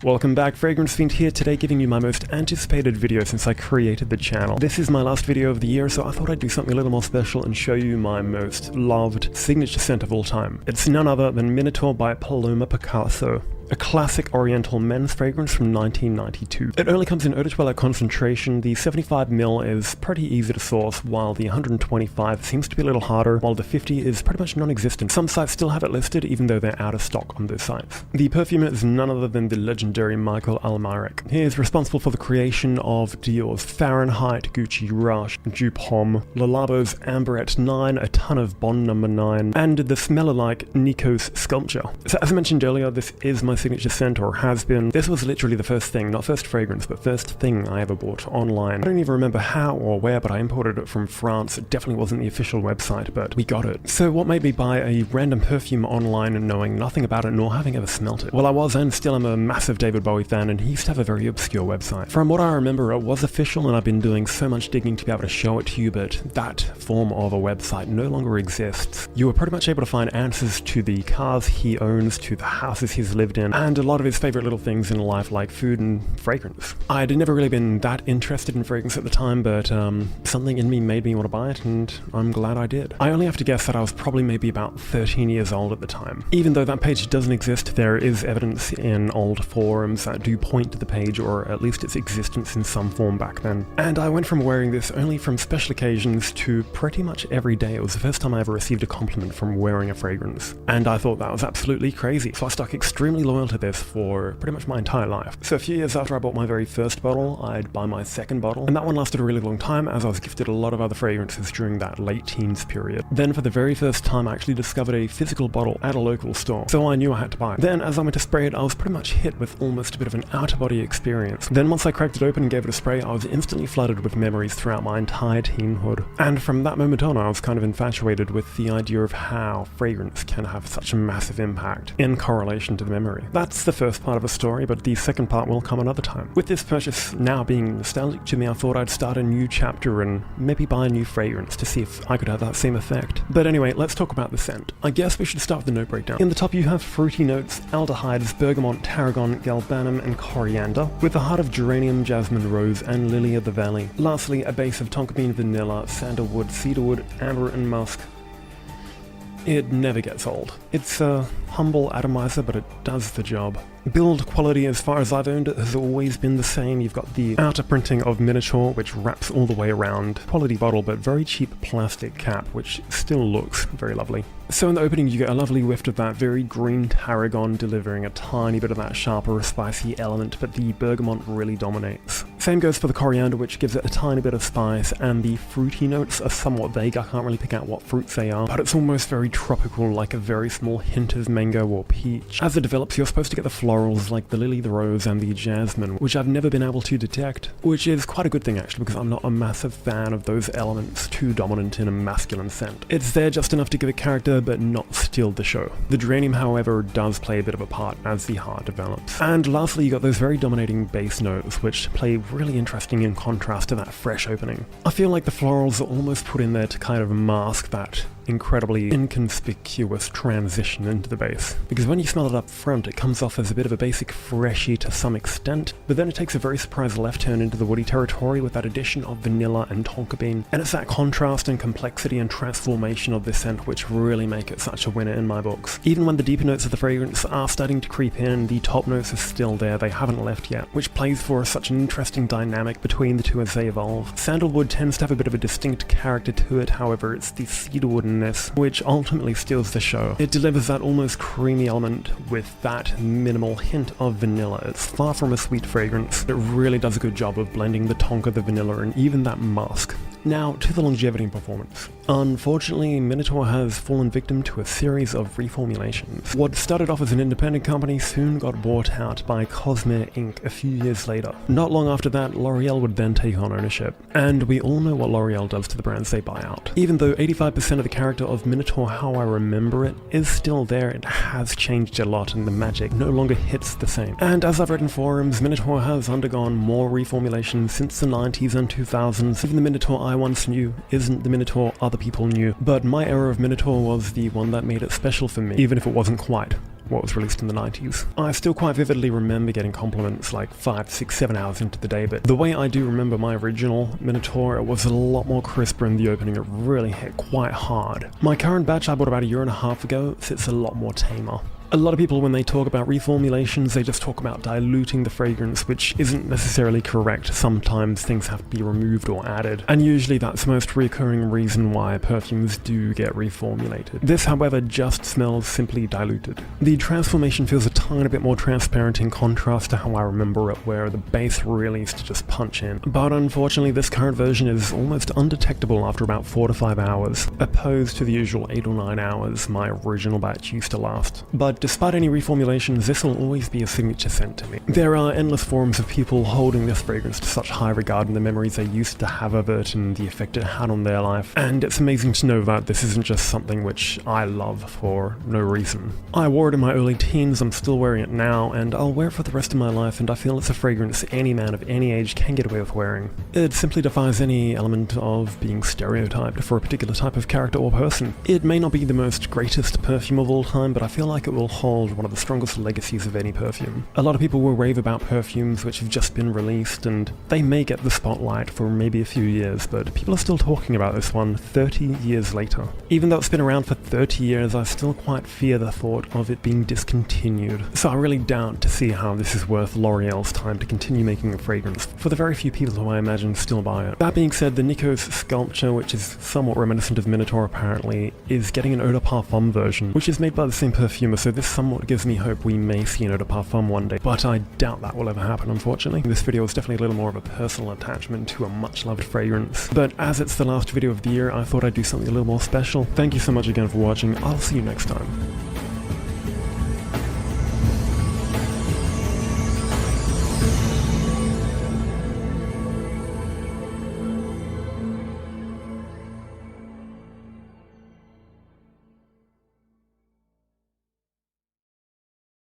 Welcome back, Fragrance Fiend here, today giving you my most anticipated video since I created the channel. This is my last video of the year, so I thought I'd do something a little more special and show you my most loved signature scent of all time. It's none other than Minotaur by Paloma Picasso. A classic oriental men's fragrance from 1992. It only comes in eau de toilette concentration. The 75ml is pretty easy to source, while the 125 seems to be a little harder, while the 50 is pretty much non-existent. Some sites still have it listed, even though they're out of stock on those sites. The perfumer is none other than the legendary Michael Almaric. He is responsible for the creation of Dior's Fahrenheit, Gucci Rush, Dupont, Le Labo's Amberette 9, a ton of Bond No. 9, and the smell-alike Nikos sculpture. So as I mentioned earlier, this is my signature scent, or has been. This was literally the first thing, not first fragrance, but first thing I ever bought online. I don't even remember how or where, but I imported it from France. It definitely wasn't the official website, but we got it. So what made me buy a random perfume online and knowing nothing about it nor having ever smelt it? Well, I was and still am a massive David Bowie fan, and he used to have a very obscure website. From what I remember, it was official, and I've been doing so much digging to be able to show it to you, but that form of a website no longer exists. You were pretty much able to find answers to the cars he owns, to the houses he's lived in, and a lot of his favorite little things in life like food and fragrance. I'd never really been that interested in fragrance at the time, but something in me made me want to buy it, and I'm glad I did. I only have to guess that I was probably maybe about 13 years old at the time. Even though that page doesn't exist, there is evidence in old forums that do point to the page, or at least its existence in some form back then. And I went from wearing this only from special occasions to pretty much every day. It was the first time I ever received a compliment from wearing a fragrance, and I thought that was absolutely crazy, so I stuck extremely loyal to this for pretty much my entire life. So a few years after I bought my very first bottle, I'd buy my second bottle, and that one lasted a really long time as I was gifted a lot of other fragrances during that late teens period. Then for the very first time I actually discovered a physical bottle at a local store, so I knew I had to buy it. Then as I went to spray it, I was pretty much hit with almost a bit of an out-of-body experience. Then once I cracked it open and gave it a spray, I was instantly flooded with memories throughout my entire teenhood. And from that moment on, I was kind of infatuated with the idea of how fragrance can have such a massive impact in correlation to the memory. That's the first part of a story, but the second part will come another time. With this purchase now being nostalgic to me, I thought I'd start a new chapter and maybe buy a new fragrance to see if I could have that same effect. But anyway, let's talk about the scent. I guess we should start with the note breakdown. In the top you have fruity notes, aldehydes, bergamot, tarragon, galbanum, and coriander, with a heart of geranium, jasmine, rose, and lily of the valley. Lastly, a base of tonka bean, vanilla, sandalwood, cedarwood, amber, and musk. It never gets old. It's a humble atomizer, but it does the job. Build quality, as far as I've owned it, has always been the same. You've got the outer printing of Minotaur, which wraps all the way around. Quality bottle, but very cheap plastic cap, which still looks very lovely. So in the opening you get a lovely whiff of that very green tarragon, delivering a tiny bit of that sharper, spicy element, but the bergamot really dominates. Same goes for the coriander, which gives it a tiny bit of spice, and the fruity notes are somewhat vague. I can't really pick out what fruits they are, but it's almost very tropical, like a very small hint of mango or peach. As it develops, you're supposed to get the florals like the lily, the rose, and the jasmine, which I've never been able to detect, which is quite a good thing actually, because I'm not a massive fan of those elements too dominant in a masculine scent. It's there just enough to give it character, but not steal the show. The geranium, however, does play a bit of a part as the heart develops. And lastly, you got those very dominating base notes, which play really interesting in contrast to that fresh opening. I feel like the florals are almost put in there to kind of mask that incredibly inconspicuous transition into the base, because when you smell it up front, it comes off as a bit of a basic freshy to some extent, but then it takes a very surprise left turn into the woody territory with that addition of vanilla and tonka bean, and it's that contrast and complexity and transformation of this scent which really make it such a winner in my books. Even when the deeper notes of the fragrance are starting to creep in, the top notes are still there, they haven't left yet, which plays for such an interesting dynamic between the two as they evolve. Sandalwood tends to have a bit of a distinct character to it, however it's the cedarwood which ultimately steals the show. It delivers that almost creamy element with that minimal hint of vanilla. It's far from a sweet fragrance. It really does a good job of blending the tonka, the vanilla, and even that musk. Now, to the longevity and performance. Unfortunately, Minotaur has fallen victim to a series of reformulations. What started off as an independent company soon got bought out by Cosmere Inc. a few years later. Not long after that, L'Oreal would then take on ownership, and we all know what L'Oreal does to the brands they buy out. Even though 85% of the character of Minotaur, how I remember it, is still there, it has changed a lot and the magic no longer hits the same. And as I've read in forums, Minotaur has undergone more reformulations since the 90s and 2000s. Even the Minotaur I once knew isn't the Minotaur other people knew, but my era of Minotaur was the one that made it special for me, even if it wasn't quite. what was released in the 90s. I still quite vividly remember getting compliments like 5, 6, 7 hours into the day, but the way I do remember my original Minotaur, it was a lot more crisper in the opening. It really hit quite hard. My current batch I bought about a year and a half ago sits a lot more tamer. A lot of people, when they talk about reformulations, they just talk about diluting the fragrance, which isn't necessarily correct. Sometimes things have to be removed or added, and usually that's the most recurring reason why perfumes do get reformulated. This, however, just smells simply diluted. The transformation feels a tiny bit more transparent in contrast to how I remember it, where the base really is to just punch in. But unfortunately, this current version is almost undetectable after about 4 to 5 hours, opposed to the usual 8 or 9 hours my original batch used to last. But despite any reformulations, this will always be a signature scent to me. There are endless forums of people holding this fragrance to such high regard and the memories they used to have of it and the effect it had on their life, and it's amazing to know that this isn't just something which I love for no reason. I wore it in my early teens, I'm still wearing it now, and I'll wear it for the rest of my life, and I feel it's a fragrance any man of any age can get away with wearing. It simply defies any element of being stereotyped for a particular type of character or person. It may not be the most greatest perfume of all time, but I feel like it will hold one of the strongest legacies of any perfume. A lot of people will rave about perfumes which have just been released, and they may get the spotlight for maybe a few years, but people are still talking about this one 30 years later. Even though it's been around for 30 years, I still quite fear the thought of it being discontinued. So I really doubt to see how this is worth L'Oreal's time to continue making a fragrance for the very few people who I imagine still buy it. That being said, the Nikos sculpture, which is somewhat reminiscent of Minotaur apparently, is getting an eau de parfum version, which is made by the same perfumer, so this somewhat gives me hope we may see an eau de parfum one day, but I doubt that will ever happen, unfortunately. This video is definitely a little more of a personal attachment to a much loved fragrance, but as it's the last video of the year, I thought I'd do something a little more special. Thank you so much again for watching. I'll see you next time.